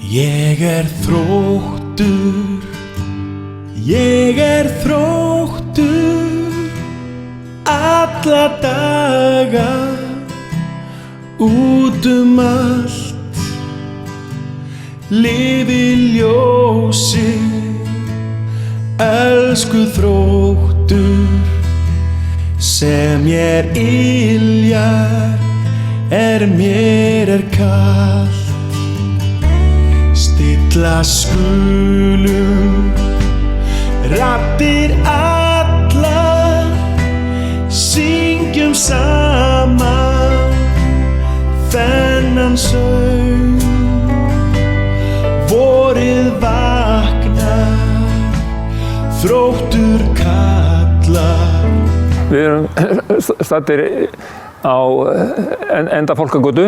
Ég er þróttur alla daga út allt lifi ljósi elsku þróttur sem mér yljar mér kalt stilla skulum raddir allar syngjum saman þennan söng vorið vaknar þróttur kallar. Við erum staddir á enda Fálkagötu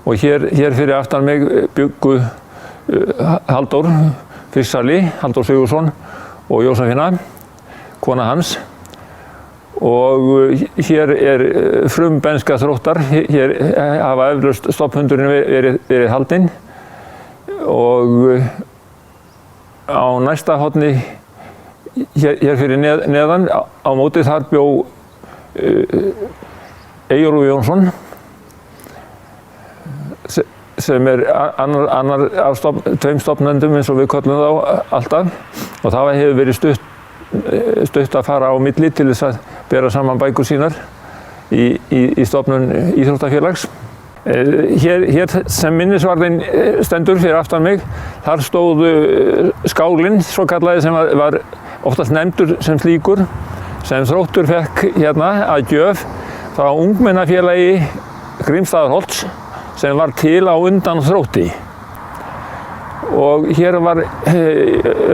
og hér fyrir aftan mig bjuggu Halldór Fisksali, Halldór Sigurðsson og Jósefína, kona hans. Og hér frumbænska Þróttar, hér hafa eflaust stofnhundurinn verið haldinn og á næsta horni hér fyrir neðan á móti þar bjó Eyjólfur Jónsson sem annar af tveim stofnendum eins og við köllum þá alltaf og það hefur verið stutt að fara á milli til þess að bera saman bækur sínar í stofnun íþróttafélags. Hér sem minnisvarðinn stendur fyrir aftan mig, þar stóð skálinn svokallaði sem var oftast nefndur sem slíkur sem Þróttur fekk hérna að gjöf frá ungmennafélagi Grímsstaðarholts sem var til á undan Þrótti. Og hér var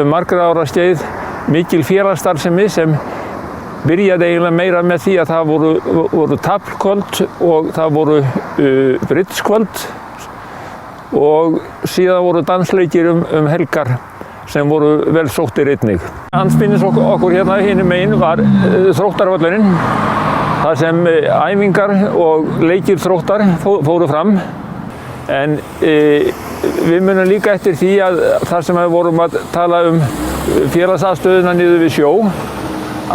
margra ára skeið mikil félagsstarfsemi sem byrjaði eiginlega meira með því að það voru taflkvöld og það voru bridgekvöld og síðan voru dansleikir helgar sem voru vel sóttir einnig. Andspænis okkur hérna hinum megin var Þróttarvöllurinn þar sem æfingar og leikir Þróttar fóru fram. En við munum líka eftir því að þar sem við vorum að tala félagsaðstöðuna niður við sjó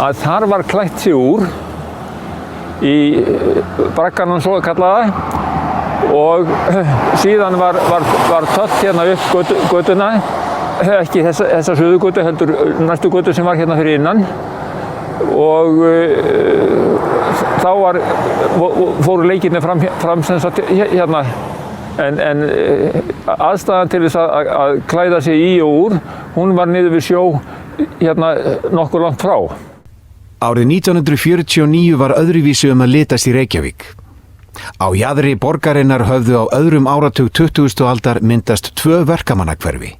að þar var klætt sig úr í bragganum svo kallaða og síðan var tött hérna upp götuna, ekki þessa suðugötu heldur næstu götu sem var hérna fyrir innan og þá fóru leikirnir fram sem sagt hérna en aðstæðan til þess að klæða sig í og úr, hún var niður við sjó hérna nokkuð langt frá. Árið 1949 var öðruvísi að litast í Reykjavík. Á jaðri borgarinnar höfðu á öðrum áratug 20. aldar myndast 2 verkamannahverfi.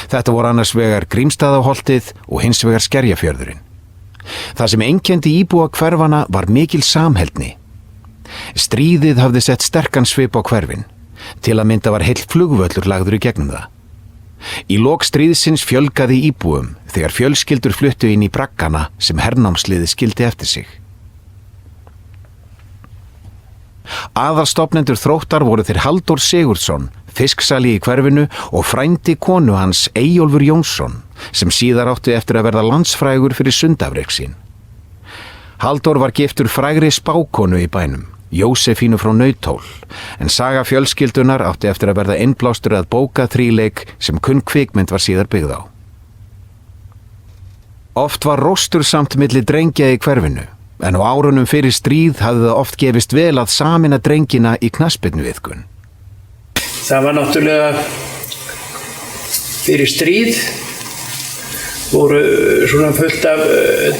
Þetta voru annars vegar Grímsstaðaholtið og hins vegar Skerjafjörðurinn. Það sem einkenndi íbúa hverfanna var mikil samheldni. Stríðið hafði sett sterkan svip á hverfin. Til að mynda var heill flugvöllur lagður í gegnum það. Í lok stríðsins fjölgaði íbúum þegar fjölskyldur fluttu inn í braggana sem hernámsliðið skildi eftir sig. Aðalstofnendur Þróttar voru þeir Halldór Sigurðsson, fisksali í hverfinu og frændi konu hans Eyjólfur Jónsson sem síðar átti eftir að verða landsfrægur fyrir sundafrek sín. Halldór var giftur frægri spákonu í bænum, Jósefínu frá Nautól, en saga fjölskyldunar átti eftir að verða innblástur að bókaþríleik sem kunn kvikmynd var síðar byggð á. Oft var róstur samt milli drengja í hverfinu, en á árunum fyrir stríð hafði það oft gefist vel að sameina drengina í knattspyrnuiðkun. Það var náttúrulega fyrir stríð voru svona fullt af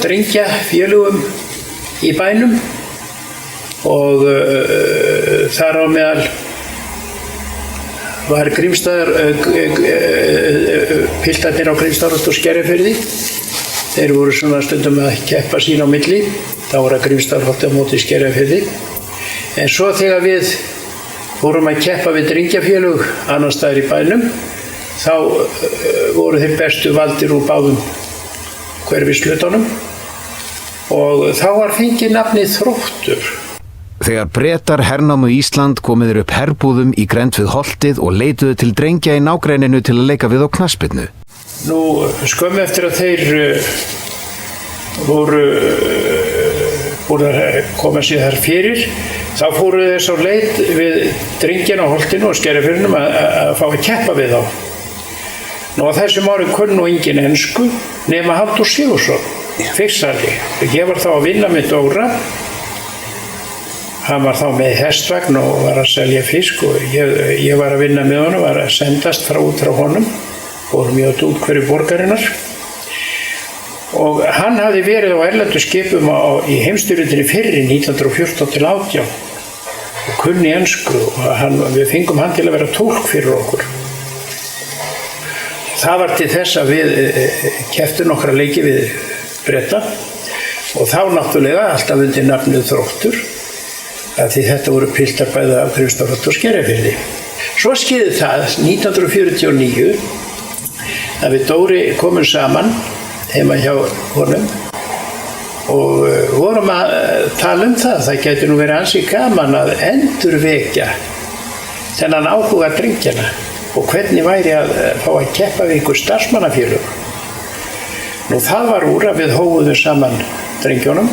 drengjafélögum í bænum og þar á meðal var piltarnir á Grímsstaðarholti og Skerjafirði. Þeir voru svona stundum að keppa sín á milli. Þá var að Grímsstaðarholti á móti Skerjafirði. En svo þegar við vorum að keppa við drengjafélög annars staðar í bænum, þá voru þeir bestu valdir úr báðum hverfishlutunum og þá var fengið nafnið Þróttur. Þegar Bretar hernámu Ísland komu þeir upp herbúðum í grennd við Holtið og leituðu til drengja í nágrenninu til að leika við á knattspyrnu. Nú, skömmu eftir að þeir voru búin að koma sér þar fyrir, þá fóru þeir svo leit við drengjana á Holtinu og Skerjafirðinum að fá að keppa við þá. Nú á þessum ári kunnu nú engin ensku nema Halldór Sigurðsson, fiskali. Ég var þá að vinna með Dóra. Hann var þá með hestvagn og var að selja fisk og ég var að vinna með honum, var að sendast út frá honum, fórum ég út hverju borgarinnar. Og hann hafði verið á erlendu skipum í heimsstyrjöldinni fyrri 1914-18 og kunni ensku og við fengum hann til að vera tólk fyrir okkur. Það var til þess að við kepptum nokkra leiki við Breta og þá náttúrulega alltaf undir nafnið Þróttur. Því þetta voru piltar bæði af Grímsstaðaholti og Skerjafirði. Svo skeiði það 1949 að við Dóri komum saman heima hjá honum og vorum að tala það. Það gæti nú verið ansi gaman að endurvekja þennan áhuga drengjana og hvernig væri að fá að keppa við einhver starfsmannafélög. Nú það var úr að við hófuðum saman drengjónum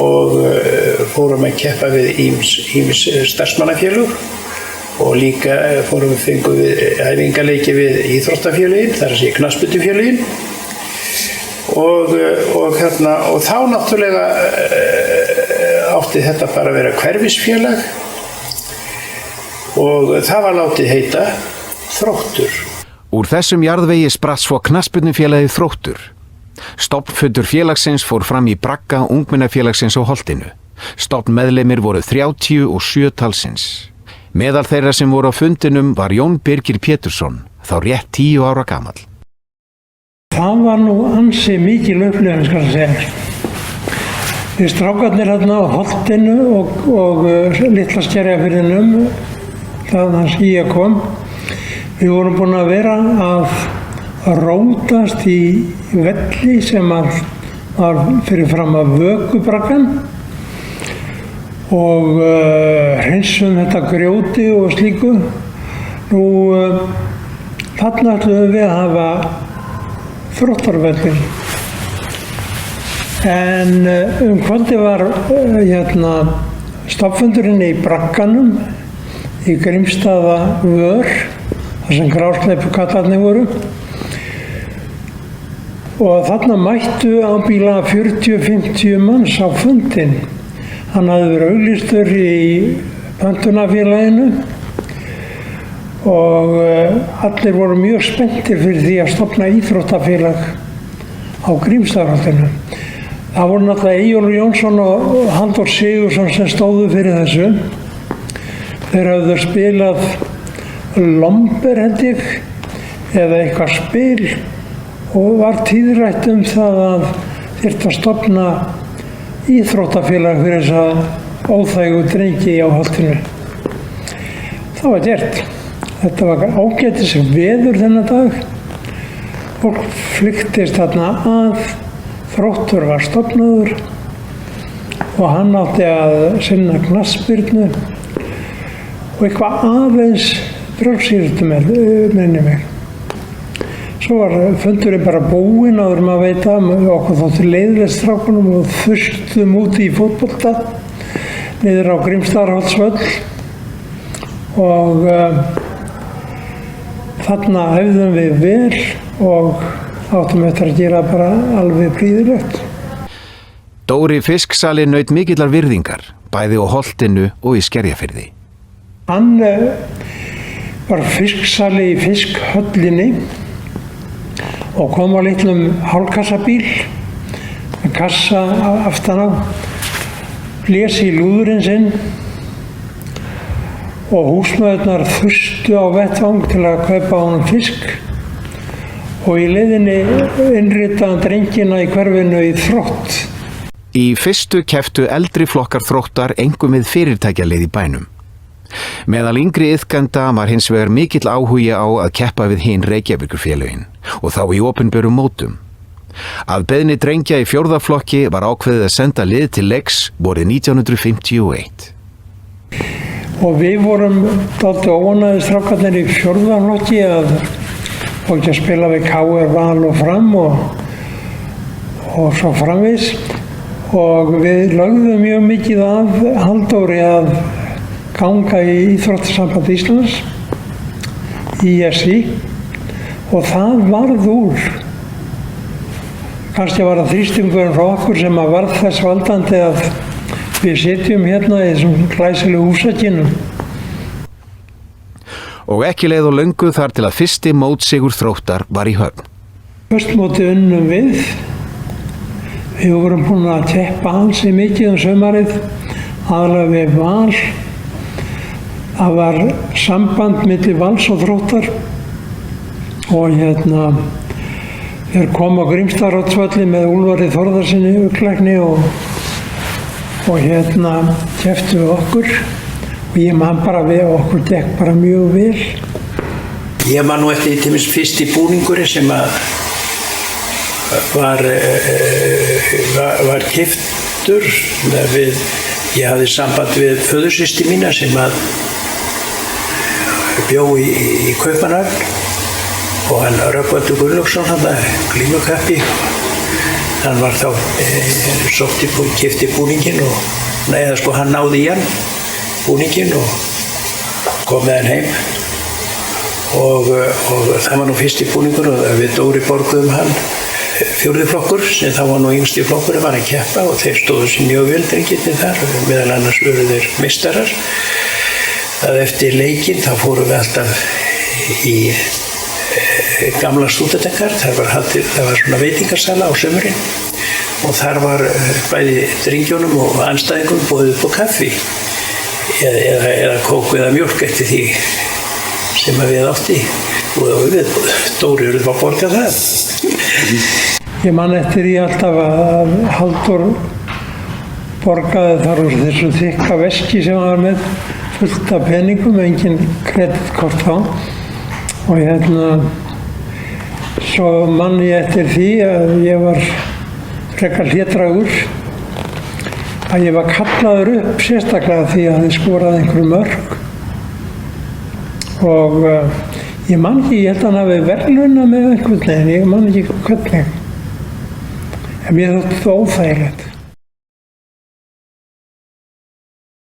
og fórum að keppa við ýmis starfsmannafélög og líka fengum við æfingaleiki við íþróttafélögin, þar að segja knattspyrnufélögin og þá náttúrulega átti þetta bara að vera hverfisfélag og það var látið heita Þróttur. Úr þessum jarðvegi spratt svo knattspyrnufélagið Þróttur. Stofnfundur félagsins fór fram í bragga ungmennafélagsins á Holtinu. Stofnmeðlimir voru 37 talsins. Meðal þeirra sem voru á fundinum var Jón Birgir Pétursson, þá rétt 10 ára gamall. Það var nú ansi mikil upplifun, skal ég segja. Við strákarnir hérna á Holtinu og litla Skerjafirðinum, þaðan sem ég kom, við vorum búin að vera að rótast í velli sem var fyrir fram að Vökubraggan og hreinsum þetta grjóti og slíku. Nú þarna ætluðum við að hafa Þróttarvöllin. En kvöldi var stofnfundurinn í Bragganum í Grímsstaðavör, þar sem grásleppukallarnir voru. Og þarna mættu ábyggilega 40-50 manns á fundinn. Hann hafði verið auglýstur í pöntunafélaginu og allir voru mjög spenntir fyrir því að stofna íþróttafélag á Grímsstaðaholtinu. Það voru náttúrulega Eyjólfur Jónsson og Halldór Sigurðsson sem stóðu fyrir þessu. Þeir hafðu spilað lomber held ég eða eitthvað spil og var tíðrætt það að þyrfti að stofna íþróttafélag fyrir þessa óþægu drengi á Holtinu. Það var gert. Þetta var ágætis veður þennan dag. Fólk flyktist þarna að, Þróttur var stofnaður og hann átti að sinna knattspyrnu og eitthvað aðeins frjálsíþróttum minni mig. Svo var fundurinn bara búinn áður maður veit að okkur þótti leiðilegt strákunum og þurstum út í fótbolta niður á Grímsstaðaholtsvöll og þarna æfðum við vel og áttum eftir að gera bara alveg prýðilegt. Dóri fisksali naut mikillar virðingar, bæði á Holtinu og í Skerjafirði. Hann var fisksali í fiskhöllinni og kom á litlum hálfkassabíl með kassa aftan á, blés í lúðurinn sinn og húsmæðurnar þustu á vettvang til að kaupa honum fisk og í leiðinni innritaði drengina í hverfinu í Þrótt. Í fyrstu kepptu eldri flokkar Þróttar einkum við fyrirtækjaleið í bænum. Meðal yngri iðkenda var hins vegar mikill áhugi á að keppa við hin Reykjavíkurfélögin og þá í opinberum mótum. Að beiðni drengja í 4. flokki var ákveðið að senda lið til leiks vorið 1951. Og við vorum dálítið óánægðir strákarnir í 4. flokki að fá ekki að spila við KR, Val og Fram og svo framvegis. Og við lögðum mjög mikið af Halldóri að ganga í Íþróttasamband Íslands, ISI, og það varð úr. Kannski var það þrýstingurinn frá okkur sem að varð þess valdandi að við sitjum hérna í þessum glæsilegu húsakynnum. Og ekki leið á löngu þar til að fyrsti mótsigur Þróttar var í Höfn. Föstmóti unnum við. Við vorum búin að keppa ansi mikið sumarið, aðalega við Val. Það var samband milli Vals og Þróttar og þeir kom á Grímsstaðarótsvelli með Úlfari Þórðarsyni örugglækni og kepptu við okkur og ég man bara við okkur gekk bara mjög vel. Ég man nú eftir til dæmis fyrsti búningurinn sem að var keyptur við, ég hafði samband við föðursystur mína sem að bjó í Kaupmannahöfn og hann Rögnvaldur Gunnlaugsson, glímukappi, hann var þá keypti búninginn og hann náði í hann búninginn og kom með hann heim og það var nú fyrsti búningur og við Dóri borguðum hann 4. flokkur sem þá var nú yngsti flokkurinn var að keppa og þeir stóðu sér mjög vel drengirnir þar, meðal annars voru þeir meistarar. Að eftir leikinn þá fórum við alltaf í gamla stúdentagarð, það var svona veitingarsala á sumrin og þar var bæði drengjunum og andstæðingum boðið upp á kaffi eða kók eða mjólk eftir því sem við átti og við Dóri urðum að borga það. Ég man eftir því alltaf að Halldór borgaði þar úr þessu þykka veski sem hann var með fullt af peningum, engin kreditkort á og svo man ég eftir því að ég var frekar hlédrægur að ég var kallaður upp sérstaklega því að þið skoraði einhverju mörk og ég man ekki, ég held að hann hafi verðlaunað með einhvern veginn, ég man ekki hvernig en mér þótti það óþægilegt.